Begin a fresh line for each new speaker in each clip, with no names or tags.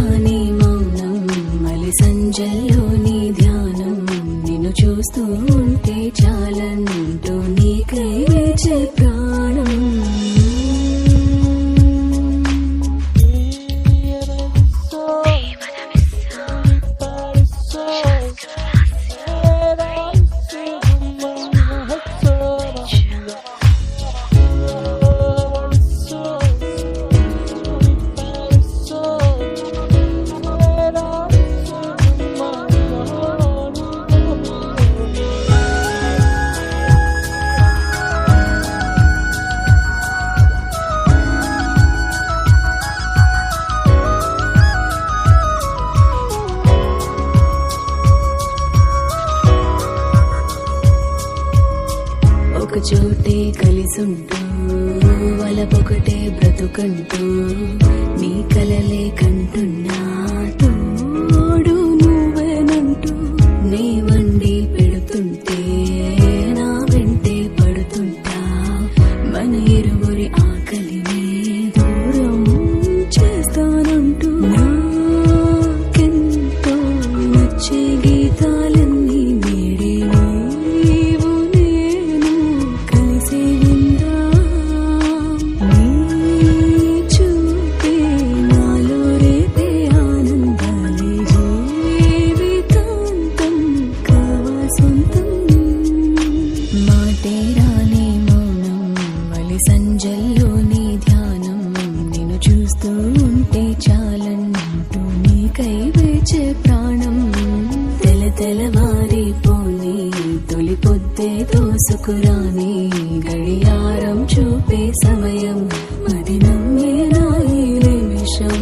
రాని మౌనం మలి సంజల్లోని ధ్యానం నిన్ను చూస్తూ ఉంటే చాలంటూ నీకై వేచే ప్రాణం ఒక చోటే కలిసుంటూ వలపొకటే బ్రతుకంటూ నీ కలలే కంటున్నా తోడు నువ్వేనంటూ నే వండి పెడుతుంటే నా వెంటే పడుతుంటా మన ఇరువురి ఆకలిని దూరం చేస్తానంటూ నాకెంతో నచ్చే గీతాలన్నీ నేడే సంజల్లోని ధ్యానం నిన్ను చూస్తూ ఉంటే చాలంటూ నీకై వేచే ప్రాణం తెలవారిపోని తొలి పొద్దే తోసుకురాని గడియారం చూపే సమయం అది నమ్మేనా ఈ నిమిషం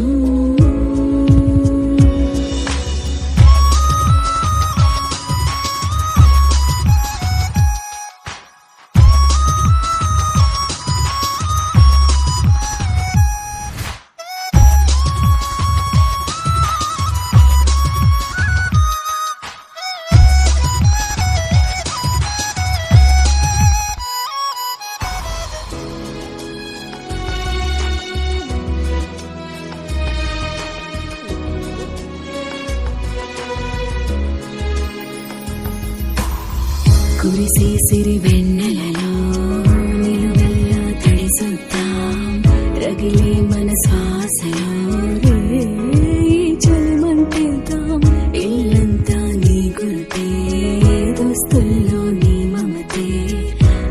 కురిసే సిరి వెన్నెలలో నిలువెల్లా తడిసొద్దాం రగిలే మన శ్వాసలో చలిమంటేద్దాం ఇల్లంతా నీ గురితే దోస్తుల్లో నీ మమతే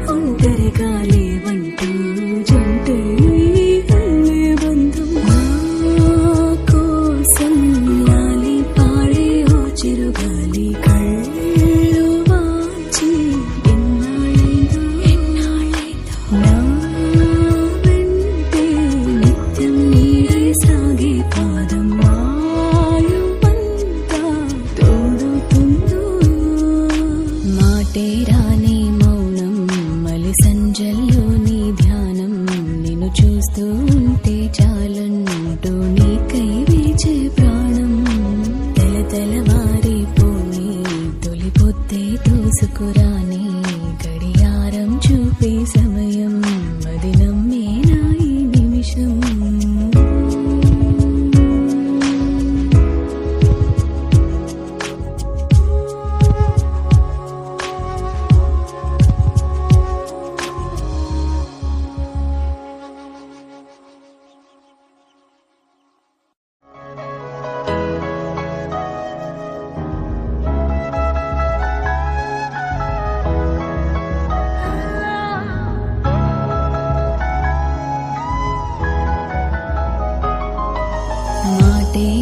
ఒంటరిగా లేవంటూ జంటే అల్లే బంధం నా కోసం లాలి పాడే ఓ చిరుగాలి రాని మౌనం మలి సంజల్లోని ధ్యానం నిన్ను చూస్తూ ఉంటే చాలంటూ నీకై వేచే ప్రాణం తెలవారిపోని తొలి పొద్దే తోసుకురాని గడియారం చూపే సమయం అది నమ్మేనా ఈ నిమిషం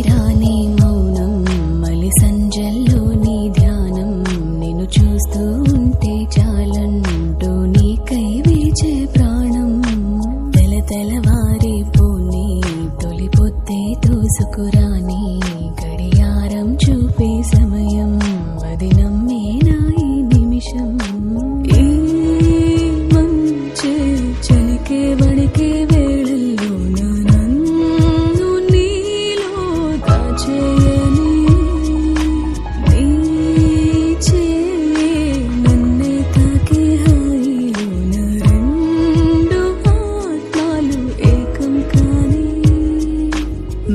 రాని మౌనం మలి సంజల్లోని ధ్యానం నిన్ను చూస్తూ ఉంటే చాలంటూ నీకై వేచే ప్రాణం తెలవారిపోని తొలి పొద్దే తోసుకురాని గడియారం చూపే సమయం అది నమ్మేనా ఈ నిమిషం ఈ మంచే చలికే వణికే వేళల్లో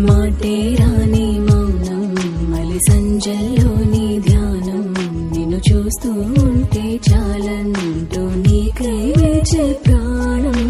మాటే రాని మలి సంజల్లోని ధ్యానం నిన్ను చూస్తూ ఉంటే చాలంటూ నీకై వేచే ప్రాణం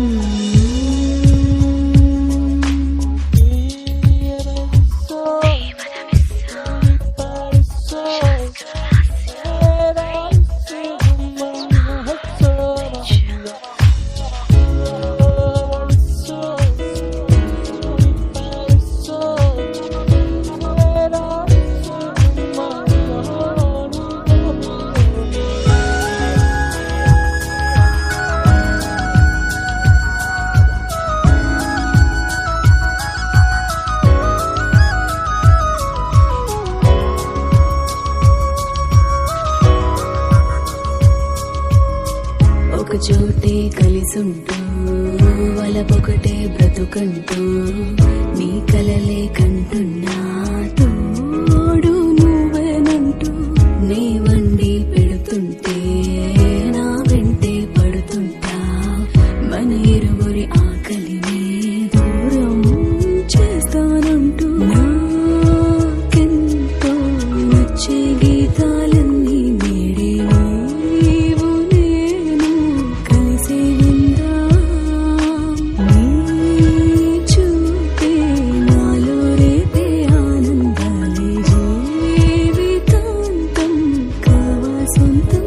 ఒక చోటే కలిసుంటూ వలపొకటే బ్రతుకంటూ నీ కలలే కంటున్నా తోడు నువ్వేనంటూ నీ వండి పెడుతుంటే నా వెంటే పడుతుంటా మన ఇరువురి ఆకలిని దూరం చేస్తానంటూ నాకెంతో నచ్చే గీతాలన్నీ నేడే నీవు నేను కలిసి విందాం నీ చూపే నాలో రేపే ఆనందాలే జీవితాంతం కావా సొంతం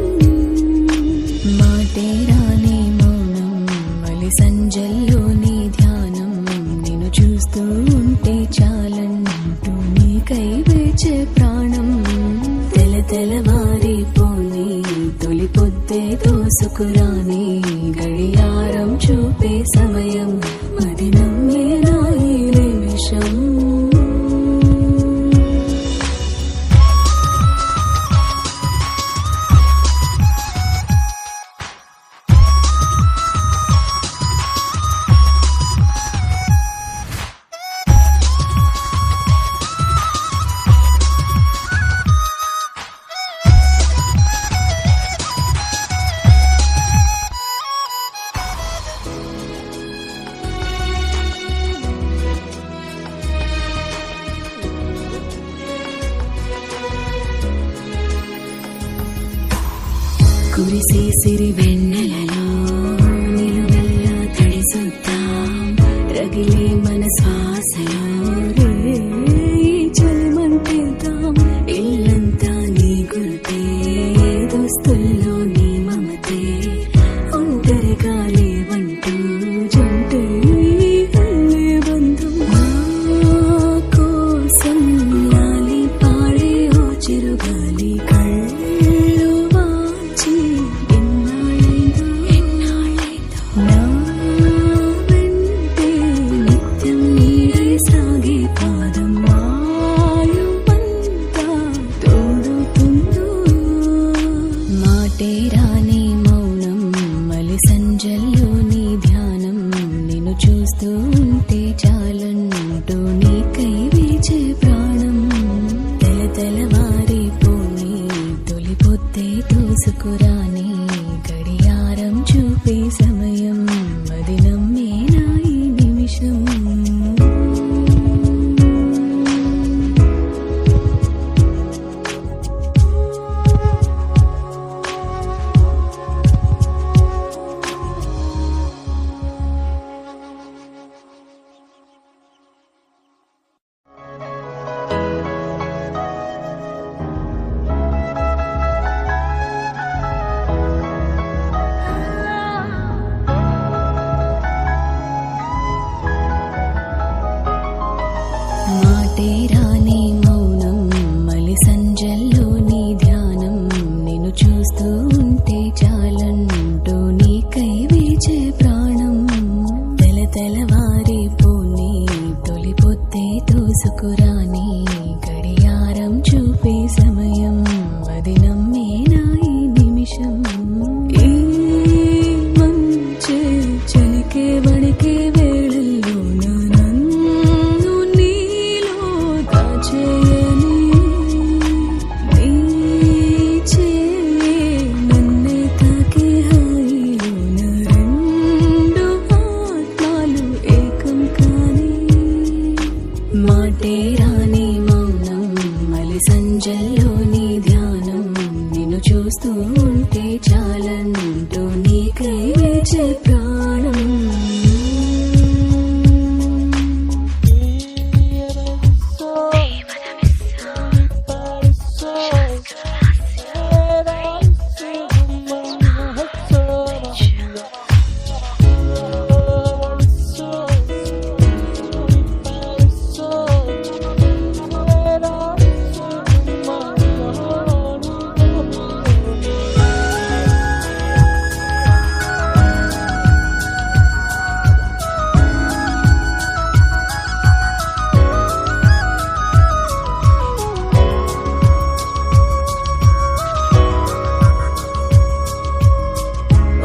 మాటే రాని మౌనం మలి సంజల్లోని ధ్యానం నిన్ను చూస్తూ ఉంటే చాలంటూ నీకై వేచే ప్రాణం తెలవారిపోని తొలి పొద్దే దోసుకురాని గడియారం చూపే సమయం మది నమ్మేనా ఈ నిమిషం కురిసే సిరి వెన్నెలలో నిలువెల్లా తడిసొద్దాం రగిలే మన శ్వాసలో రే చలిమంటేద్దాం ఇల్లంతా నీ గుర్తే దోస్తుల్లో నీ మమతే ఒంటరిగా లేవంటూ జంటే అల్లే బంధం నా కోసం లాలి పాడే ఓ చిరుగాలి కళ్ళు వాచి ఎన్నాళ్ళైందో నా వెంటే నిత్యం నీడై సాగే పాదం మాయుమంతా తోడుతుందో మాటే రాని మౌనం మలి సంజల్లోని ధ్యానం నిన్ను చూస్తూ ఉంటే చాలంటూ నీకై వేచే ప్రాణం తెలవారిపోని తొలి పొద్దే దోసుకురాని గడియారం చూపే సమయం మది నమ్మేనా ఈ నిమిషం మాటే రాని మౌనం మలి సంజల్లోని ధ్యానం నిన్ను చూస్తూ ఉంటే చాలంటూ నీకై వేచే ప్రాణం తెలవారిపోని తొలి పొద్దే దోసుకురాని గడియారం చూపే సమయం మది నమ్మేనా ఈ నిమిషం ఈ మంచే చలికే వణికే వేళల్లో నన్ను నీలో దాచేయని నీ చేయి నన్నే తాకే హాయిలోన రెండు ఆత్మలు ఏకం కాని మాటే రాని మౌనం మలి సంజ చూస్తూ ఉంటే చాలంటూ నీకై వేచే ప్రాణం.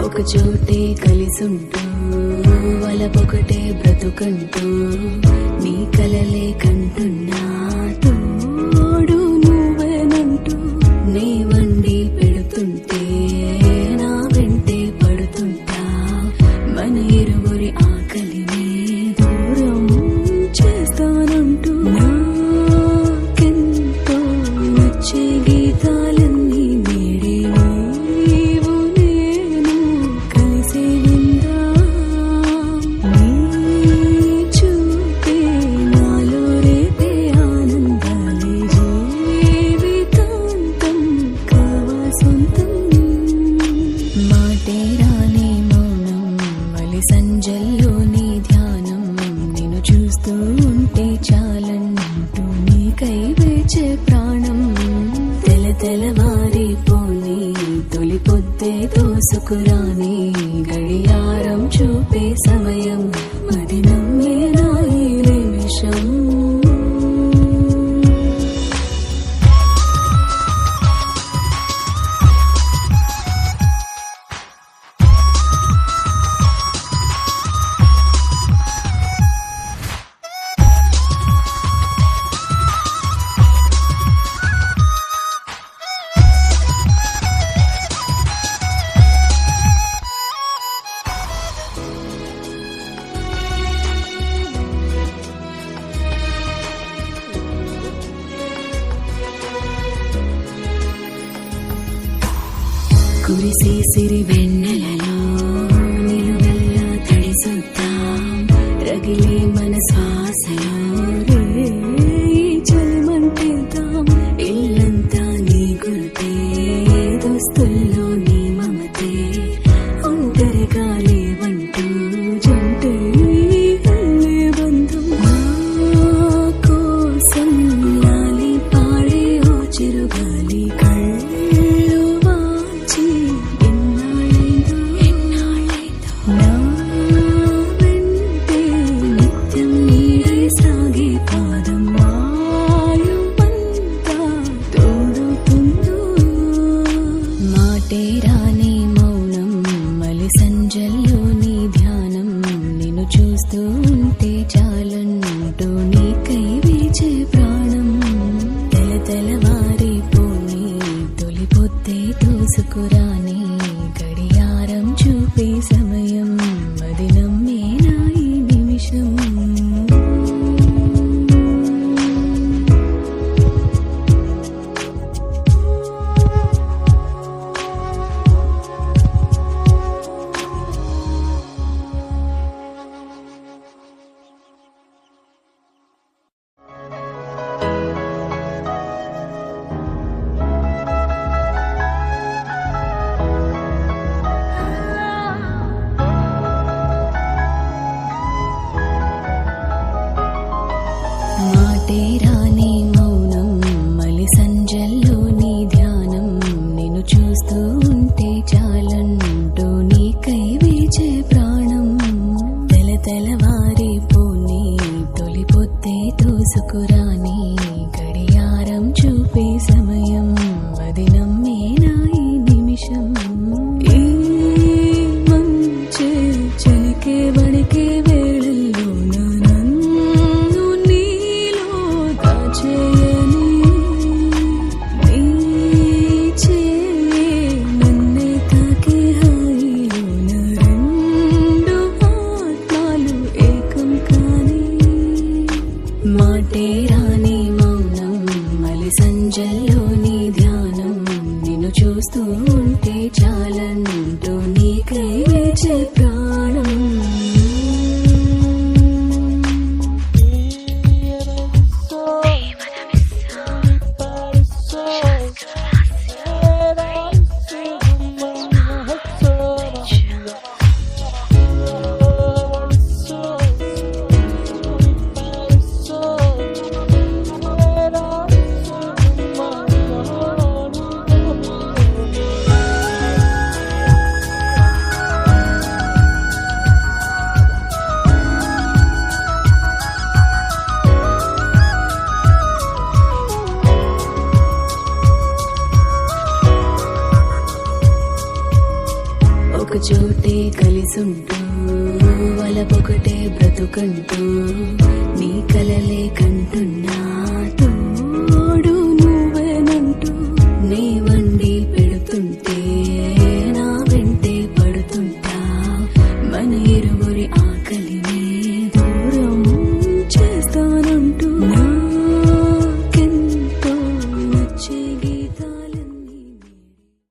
ఒక చోటే కలిసుంటూ వలపొకటే బ్రతుకంటూ నీ కలలే కంటున్నా తోడు నువ్వేనంటూ నీ వండి పెడుతుంటే నా వెంటే పడుతుంటా మన ఇరువురి ఆకలిని దూరం చేస్తానంటూ నాకెంతో నచ్చే గీతాలన్నీ నేడే నీవు నేను కలిసి విందాం. నీ చూపే నాలో రేపే ఆనందాలే జీవితాంతం కావా సొంతం. మాటే రాని మౌనం మలి సంజల్లో నీ ధ్యానం నిన్ను చూస్తూ ఉంటే చాలంటూ నీకై వేచే ప్రాణం. తెలవారిపోని తొలి పొద్దే దోసుకురాని గడియారం చూపే సమయం అది నమ్మేనా ఈ నిమిషం. కురిసే సిరి వెన్నెలలో నిలువెల్లా తడిసొద్దాం రగిలే మన శ్వాసలో రే చలిమంటేద్దాం. ఇల్లంతా నీ గుర్తే దోస్తుల్లో నీ మమతే ఒంటరిగా లేవంటూ జంటే అల్లే బంధం. నా కోసం లాలి పాడే ఓ చిరుగాలి కళ్ళు వాచి ఎన్నాళ్ళైందో నా వెంటే నిత్యం నీడే సాగే పాదం ఆయువంతా తోడుతుందో. మాటే రాని మౌనం మలి సంజల్లో నీ ధ్యానం నిన్ను చూస్తూ ఉంటే చాలంటూ నీకై వేచే ప్రాణం. తెలవారిపోని తొలి పొద్దే దోసుకురాని గడియారం చూపే సమయం అది నమ్మేనా ఈ నిమిషం. మాటే రాని మౌనం మలి సంజల్లో నీ ధ్యానం నిన్ను చూస్తూ ఉంటే చాలంటూ నీకై వేచే ప్రాణం. తెలవారిపోని తొలి పొద్దే దోసుకురాని గడియారం చూపే సమయం అది నమ్మేనా ఈ నిమిషం. ఈ మంచే చలికే వణికే వేళల్లో నన్ను నీలో దాచేయని నీ చేయి నన్నే తాకే హాయిలోన రెండు ఆత్మాలు ఏకం కాని. మాటే రాని మౌనం మలి సంజల్లో నీ ధ్యానం నిన్ను చూస్తూ చూస్తూ ఉంటే చాలంటూ నీకై వేచే ప్రాణం. ఒక చోటే కలిసుంటూ వలపొకటే బ్రతుకంటూ నీ కలలే కంటున్నా తోడు నువ్వేనంటూ నీ వండి పెడుతుంటే నా వెంటే పడుతుంటా మన ఇరువురి ఆకలి